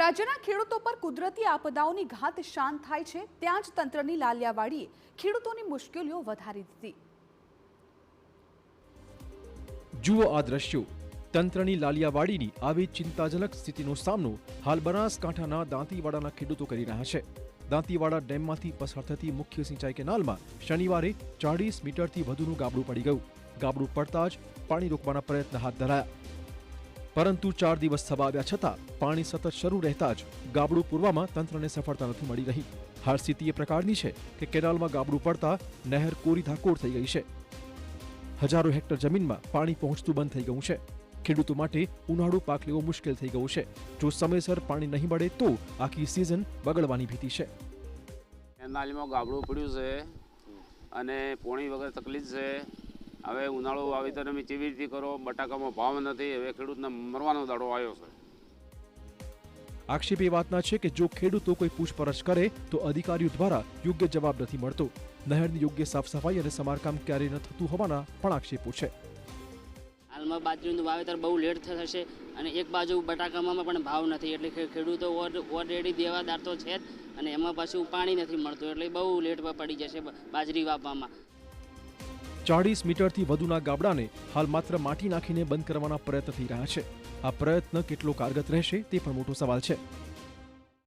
રાજ્યના ખેડૂતો પર કુદરતી આપદાઓની ઘાત શાંત થાય છે ત્યાં જ તંત્રની લાલિયાવાડીએ ખેડૂતોની મુશ્કેલીઓ વધારી દીધી। જુઓ આ દ્રશ્યો। તંત્રની લાલિયાવાડીની આવી ચિંતાજનક સ્થિતિનો સામનો હાલ બનાસકાંઠાના દાંતીવાડાના ખેડૂતો કરી રહ્યા છે। દાંતીવાડા ડેમમાંથી પસાર થતી મુખ્ય સિંચાઈ કેનાલમાં શનિવારે 40 મીટરથી વધુનું ગાબડું પડી ગયું। ગાબડું પડતા જ પાણી રોકવાના પ્રયત્ન હાથ ધરાયા, પરંતુ 4 દિવસ થવા આવ્યા છતાં પાણી સતત શરૂ રહેતા જ ગાબડું પૂરવામાં તંત્રને સફળતા નથી મળી રહી। હાલ સ્થિતિ એ પ્રકારની છે કે કેનાલમાં ગાબડું પડતા નહેર કોરી ધાકોડ થઈ ગઈ છે। હજારો હેક્ટર જમીનમાં પાણી પહોંચતું બંધ થઈ ગયું છે। ખેડૂતો માટે ઉનાળુ પાક લેવો મુશ્કેલ થઈ ગયું છે। જો સમયસર પાણી નહીં મળે તો આખી સિઝન બગડવાની ભીતિ છે। કેનાલમાં ગાબડું પડ્યું છે અને પાણી વગર તકલીફ છે। હવે ઉનાળુ વાવેતર અમે કેવી રીતે કરો, બટાકામાં ભાવ નથી, હવે ખેડૂતને મરવાનો દાડો આવ્યો છે। આક્ષેપ એ વાતના છે કે જો ખેડૂતો કોઈ પૂછપરછ કરે તો અધિકારીઓ દ્વારા યોગ્ય જવાબ નથી મળતો। નહેરની યોગ્ય સાફ સફાઈ અને સમારકામ ક્યારેય ન થતું હોવાના પણ આક્ષેપો છે। હાલમાં બાજરીનું વાવેતર બહુ લેટ થશે અને એક બાજુ બટાકામાં પણ ભાવ નથી, એટલે ખેડૂતો ઓલરેડી દેવાદાર તો છે જ અને એમાં પાછું પાણી નથી મળતું, એટલે બહુ લેટ પડી જશે બાજરી વાવવામાં। 40 મીટરથી વધુના ગાબડાને હાલ માત્ર માટી નાખીને બંધ કરવાના પ્રયત્ન થઈ રહ્યા છે। આ પ્રયત્ન કેટલો કારગત રહેશે તે પણ મોટો સવાલ છે।